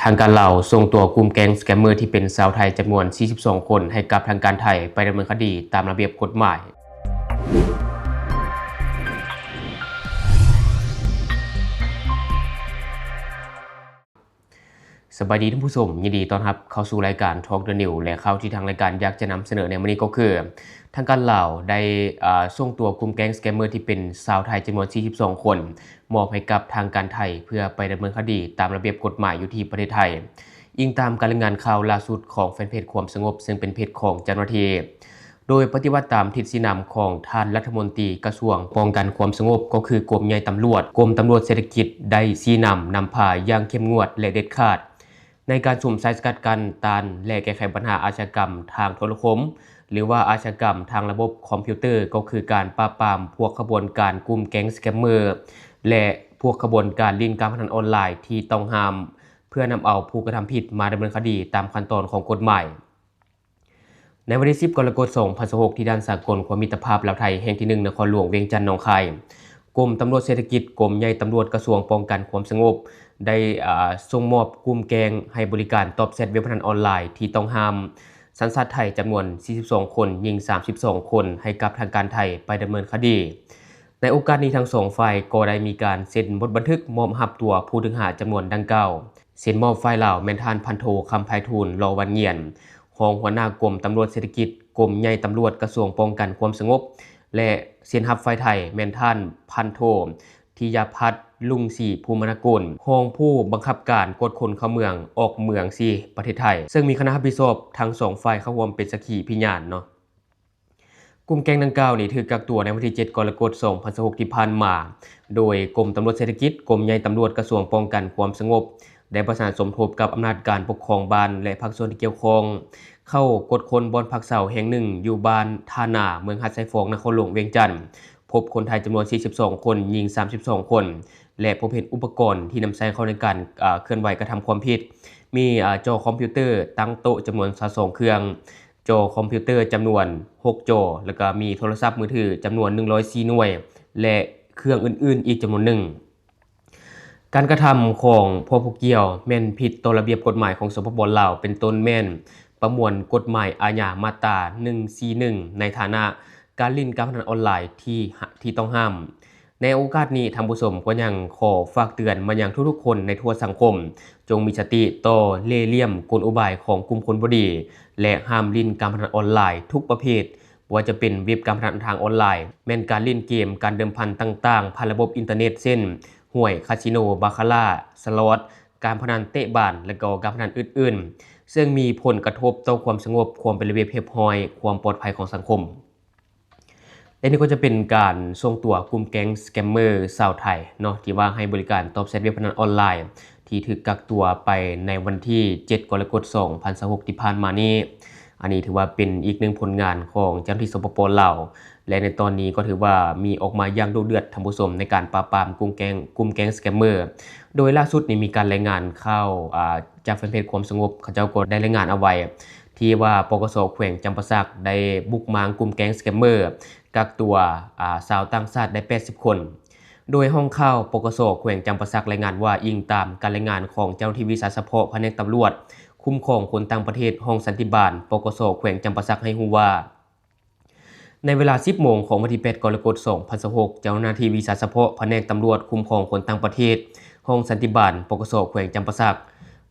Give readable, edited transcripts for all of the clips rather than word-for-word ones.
ทางการลาวส่งตัวกลุ่มแก๊งสแกมเมอร์ที่เป็นชาวไทยจำนวน 42 คนให้กับทางการไทยไปดำเนินคดีตามระเบียบกฎหมายสวัสดีท่านผู้ชมยินดีต้อนรับเข้าสู่รายการ Talk the New และเข้าที่ทางรายการอยากจะนำเสนอในวันนี้ก็คือทางการลาวได้ส่งตัวกลุ่มแก๊งสแกมเมอร์ที่เป็นชาวไทยจำนวน 42 คนมอบให้กับทางการไทยเพื่อไปดำเนินคดีตามระเบียบกฎหมายอยู่ที่ประเทศไทยอิงตามการรายงานข่าวล่าสุดของแฟนเพจความสงบซึ่งเป็นเพจของเจ้าหน้าที่โดยปฏิบัติตามทิศสีนำของท่านรัฐมนตรีกระทรวงป้องกันความสงบก็คือกรมใหญ่ตำรวจกรมตำรวจเศรษฐกิจได้ชี้นำพาอย่างเข้มงวดและเด็ดขาดในการสุ่มสายสกัดกั้นต้านและแก้ไขปัญหาอาชญากรรมทางโทรคมหรือว่าอาชญากรรมทางระบบคอมพิวเตอร์ก็คือการปราบปรามพวกขบวนการกลุ่มแก๊งสแกมเมอร์และพวกขบวนการลินการพนันออนไลน์ที่ต้องห้ามเพื่อนำเอาผู้กระทำผิดมาดำเนินคดีตามขั้นตอนของกฎหมายในวันที่ 10 กรกฎาคม 2026 ที่ด้านสากลความมิตรภาพลาวไทยแห่งที่ 1 นครหลวงเวียงจันทน์หนองคายกรมตำรวจเศรษฐกิจกรมใหญ่ตำรวจกระทรวงป้องกันความสงบได้ส่งมอบกลุ่มแก๊งให้บริการตอบแชทเว็บพนันออนไลน์ที่ต้องห้ามสัญชาติไทยจำนวน 42 คนยิง 32 คนให้กับทางการไทยไปดำเนินคดีในโอกาสนี้ทั้งสองฝ่ายก็ได้มีการเซ็นบทบันทึกมอบรับตัวผู้ต้องหาจำนวนดังกล่าวเซ็นมอบฝ่ายลาวแม่นท่านพันโทคำไพฑูรย์รอวันเงียนรองหัวหน้ากรมตำรวจเศรษฐกิจกรมใหญ่ตำรวจกระทรวงป้องกันความสงบและเซ็นรับฝ่ายไทยแม่นท่านพันโททิยพัฒน์ลุงศรีภูมินกุลรองผู้บังคับการกวดคนเข้าเมืองออกเมือง4ประเทศไทยซึ่งมีคณะรับผิดชอบทั้ง2ฝ่ายเข้าร่วมเป็นสักขีพยานเนาะกลุ่มแก๊งดังกล่าวนี่ถูกกักตัวในวันที่ 7 กรกฎาคม 2026 ที่ผ่านมาโดยกรมตำรวจเศรษฐกิจกรมใหญ่ตำรวจกระทรวงป้องกันความสงบได้ประสานสมทบกับอำนาจการปกครองบ้านและภาคส่วนที่เกี่ยวข้องเข้ากดค้นบ่อนพักเสาแห่งหนึ่งอยู่บ้านท่านาเมืองหัดไซฟองนครหลวงเวียงจันทน์พบคนไทยจำนวน 42 คนยิง 32 คนและพบเห็นอุปกรณ์ที่นำใช้เข้าในการเคลื่อนไหวกระทำความผิดมีจอคอมพิวเตอร์ตั้งโต๊ะจำนวน22เครื่องจอคอมพิวเตอร์จำนวน6จอแล้วก็มีโทรศัพท์มือถือจำนวน104หน่วยและเครื่องอื่นๆอีกจำนวนหนึ่งการกระทำของผู้เกี่ยวแม่นผิดต่อระเบียบกฎหมายของสปป.ลาวเป็นต้นแม่นประมวลกฎหมายอาญามาตรา141ในฐานะการเล่นการพนันออนไลน์ที่ต้องห้ามในโอกาสนี้ท่านผู้ชมก็ยังขอฝากเตือนมายังทุกๆคนในทั่วสังคมจงมีสติต่อเล่ห์เหลี่ยมกลอุบายของกลุ่มคนบ่ดีและห้ามเล่นการพนันออนไลน์ทุกประเภทว่าจะเป็นเว็บการพนันทางออนไลน์แม้นการเล่นเกมการเดิมพันต่างๆผ่านระบบอินเทอร์เน็ตเช่นหวยคาสิโนบาคาร่าสล็อตการพนันเตะบานและก็การพนันอื่นๆซึ่งมีผลกระทบต่อความสงบความเป็นระเบียบเรียบร้อยความปลอดภัยของสังคมและนี่ก็จะเป็นการส่งตัวกลุ่มแก๊งสแกมเมอร์ชาวไทยเนาะที่ว่าให้บริการตอบแชทเว็บพนันออนไลน์ที่ถูกกักตัวไปในวันที่ 7 กรกฎาคม 2026 ที่ผ่านมานี้อันนี้ถือว่าเป็นอีกหนึ่งผลงานของเจ้าหน้าที่สปป.ลาวและในตอนนี้ก็ถือว่ามีออกมาอย่างดุเดือดท่านผู้ชมในการปราบปรามกลุ่มแก๊งสแกมเมอร์โดยล่าสุดนี้มีการรายงานข่าวจากแฟนเพจความสงบเขาเจ้าก็ได้รายงานเอาไว้ที่ว่าปกส.แขวงจำปาสักได้บุกมากลุ่มแก๊งสแกมเมอร์กักตัวชาวต่างชาติได้80คนโดยห้องข่าวปกส.แขวงจำปาสักรายงานว่าอิงตามการรายงานของเจ้าหน้าที่วิสาเฉพาะแผนกตำรวจคุ้มครองคนต่างประเทศห้องสันติบาลปกส.แขวงจำปาสักให้ฮู้ว่าในเวลา 10 โมงของวันที่ 8 กรกฎาคม 2026 เจ้าหน้าที่วิสาเฉพาะแผนกตำรวจคุ้มครองคนต่างประเทศห้องสันติบาลปกส.แขวงจำปาสัก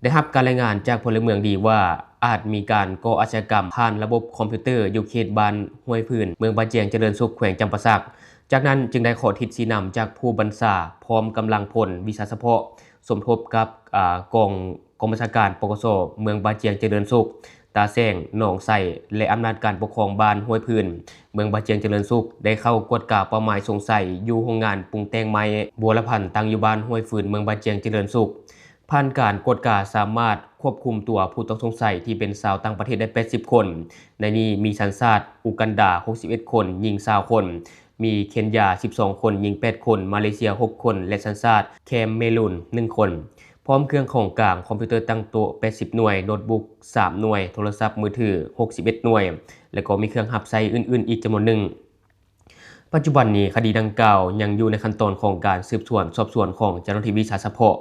ได้รับการรายงานจากพลเมืองดีว่าอาจมีการก่ออาชญากรรมผ่านระบบคอมพิวเตอร์อยู่เขตบ้านห้วยพื้นเมืองบ้านแจงเจริญสุขแขวงจำปาสักจากนั้นจึงได้ขอทิศชี้นำจากผู้บัญชาพร้อมกำลังพลวิสาเฉพาะสมทบกับกองบัญชาการปกส.เมืองบ้านแจงเจริญสุขตาแซงหนองไส่และอำนาจการปกครองบ้านห้วยพื้นเมืองบ้านแจงเจริญสุขได้เข้ากวดกาเป้าหมายสงสัยอยู่โรงงานปรุงแต่งไม้บัวละพันตั้งอยู่บ้านห้วยพื้นเมืองบ้านแจงเจริญสุขผ่านการกวดกาสามารถควบคุมตัวผู้ต้องสงสัยที่เป็นชาวต่างประเทศได้80คนในนี้มีสัญชาติอูกันดา61คนยิง20คนมีเคนยา12คนยิง8คนมาเลเซีย6คนและสัญชาติแคมเมรูน1คนพร้อมเครื่องของกลางคอมพิวเตอร์ตั้งโต๊ะ80หน่วยโน้ตบุ๊ก3หน่วยโทรศัพท์มือถือ61หน่วยและก็มีเครื่องรับใช้อื่นๆอีกจำนวนหนึ่งปัจจุบันนี้คดีดังกล่าวยังอยู่ในขั้นตอนของการสืบสวนสอบสวนของเจ้าหน้าที่วิสาเฉพาะ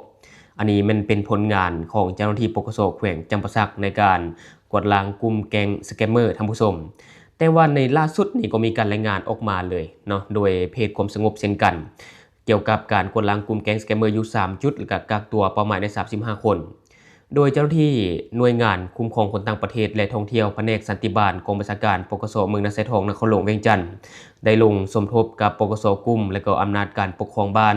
อันนี้มันเป็นผลงานของเจ้าหน้าที่ปกสแขวงจำปาสักในการกวดล้างกลุ่มแก๊งสแกมเมอร์ท่านผู้ชมแต่ว่าในล่าสุดนี่ก็มีการรายงานออกมาเลยเนาะโดยเพจความสงบเช่นกันเกี่ยวกับการกวดล้างกลุ่มแก๊งสแกมเมอร์อยู่3จุดและก็กักตัวเป้าหมายได้35คนโดยเจ้าหน้าที่หน่วยงานคุ้มครองคนต่างประเทศและท่องเที่ยวแผนกสันติบาลกองบัญชาการปกสเมืองนาไซทองนครหลวงเวียงจันทน์ได้ลงสมทบกับปกสกลุ่มและก็อำนาจการปกครองบ้าน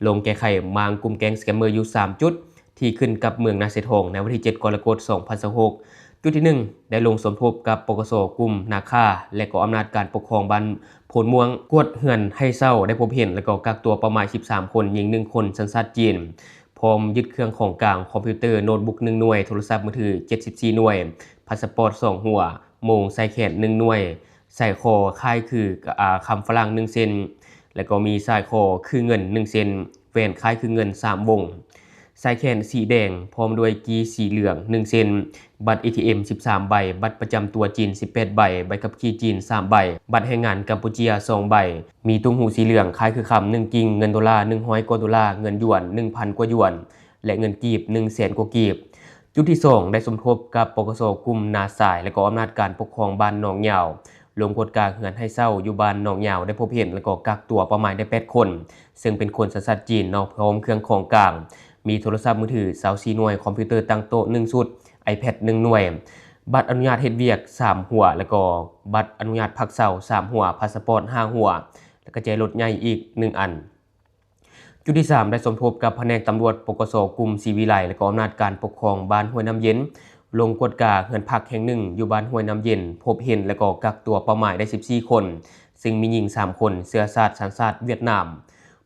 ลงแก้ไขมางกลุ่มแก๊งสแกมเมอร์อยู่3จุดที่ขึ้นกับเมืองนาไซทองในวันที่7กรกฎาคม2026จุดที่1ได้ลงสมทบกับปกสกลุ่มนาคาและก็อำนาจการปกครองบ้านโพนม่วงกวดเฮือนให้เศร้าได้พบเห็นและก็กักตัวเป้าหมาย13คนหญิง1คนสัญชาติจีนพร้อมยึดเครื่องของกลางคอมพิวเตอร์โน้ตบุ๊ก1หน่วยโทรศัพท์มือถือ74หน่วยพาสปอร์ต2หัวโมงใส่แขน1หน่วยใส่คอค่ายคือคำฝรั่ง1เซนแล้วก็มีสายคอคือเงิน1เซนแหวนค่ายคือเงิน3วงสายแขนสีแดงพร้อมด้วยกีสีเหลือง1เซนบัตร ATM 13ใบบัตรประจำตัวจีน18ใบใบขับขี่จีน3ใบบัตรแรงงานกัมพูชี2ใบมีตุ้งหูสีเหลืองคล้ายคือคำ1กิ่งเงินดอลลาร์100กว่าดอลลาร์เงินหยวน 1,000 กว่าหยวนและเงินกีบ100,000 กว่ากีบจุดที่2ได้สมทบกับปกสกลุ่มนาสายและก็อำนาจการปกครองบ้านหนองยาวลงกฎการเฮือนให้เศร้าอยู่บ้านหนองยาวได้พบเห็นและก็กักตัวประมาณได้8คนซึ่งเป็นคนสัญชาติจีนพร้อมเครื่องของกลางมีโทรศัพท์มือถือ24หน่วยคอมพิวเตอร์ตั้งโต๊ะ1ชุด iPad 1หน่วยบัตรอนุญาตเฮ็ดเวียก3หัวแล้วก็บัตรอนุญาตพักเช้า3หัวพาสปอร์ต5หัวแล้วก็แจรถใหญ่อีก1อันจุดที่3ได้สมทบกับแผนกตำรวจปกสกลุ่มศรีวิไลและก็อำนาจการปกครองบ้านห้วยน้ำเย็นลงกฎการเฮือนพักแห่งหนึ่งอยู่บ้านห้วยน้ำเย็นพบเห็นและก็กักตัวเป้าหมายได้14คนซึ่งมีหญิง3คนเชื้อชาติสัญชาติเวียดนาม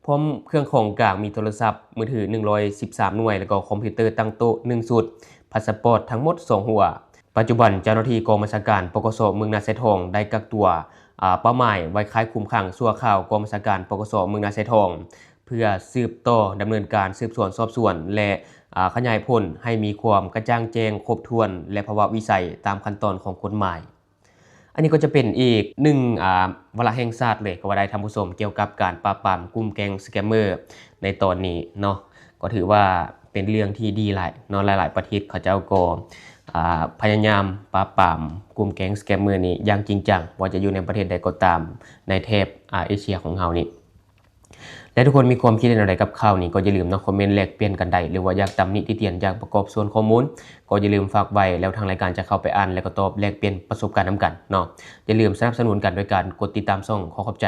พร้อมเครื่องของกลางมีโทรศัพท์มือถือ113หน่วยแล้วก็คอมพิวเตอร์ตั้งโต๊ะ1ชุดพาสปอร์ตทั้งหมด2หัวปัจจุบันเจ้าหน้าที่กองบัญชาการปกสเมืองนาไซทองได้กักตัวเป้าหมายไว้คล้ายคุมขังชั่วคราวกองบัญชาการปกสเมืองนาไซทองเพื่อสืบต่อดำเนินการสืบสวนสอบสวนและขยายผลให้มีความกระจ่างแจ้งครบถ้วนและภาวะวิสัยตามขั้นตอนของกฎหมายอันนี้ก็จะเป็นอีกหนึ่งวาระแห่งชาติเลยก็ว่าได้ท่านผู้ชมเกี่ยวกับการปราบปรามกลุ่มแก๊งสแกมเมอร์ในตอนนี้เนาะก็ถือว่าเป็นเรื่องที่ดีหลายเนาะหลายๆประเทศเขาเจ้าก็พยายามปราบปรามกลุ่มแก๊งสแกมเมอร์นี้อย่างจริงจังว่าจะอยู่ในประเทศใดก็ตามในแถบเอเชียของเรานี่และทุกคนมีความคิดเห็นอะไรกับข่าวนี้ก็อย่าลืมคอมเมนต์แลกเปลี่ยนกันได้หรือว่าอยากตำหนิติเตียนอยากประกอบส่วนข้อมูลก็อย่าลืมฝากไว้แล้วทางรายการจะเข้าไปอ่านและก็ตอบแลกเปลี่ยนประสบการณ์นำกันเนาะอย่าลืมสนับสนุนกันโดยการกดติดตามช่องขอขอบใจ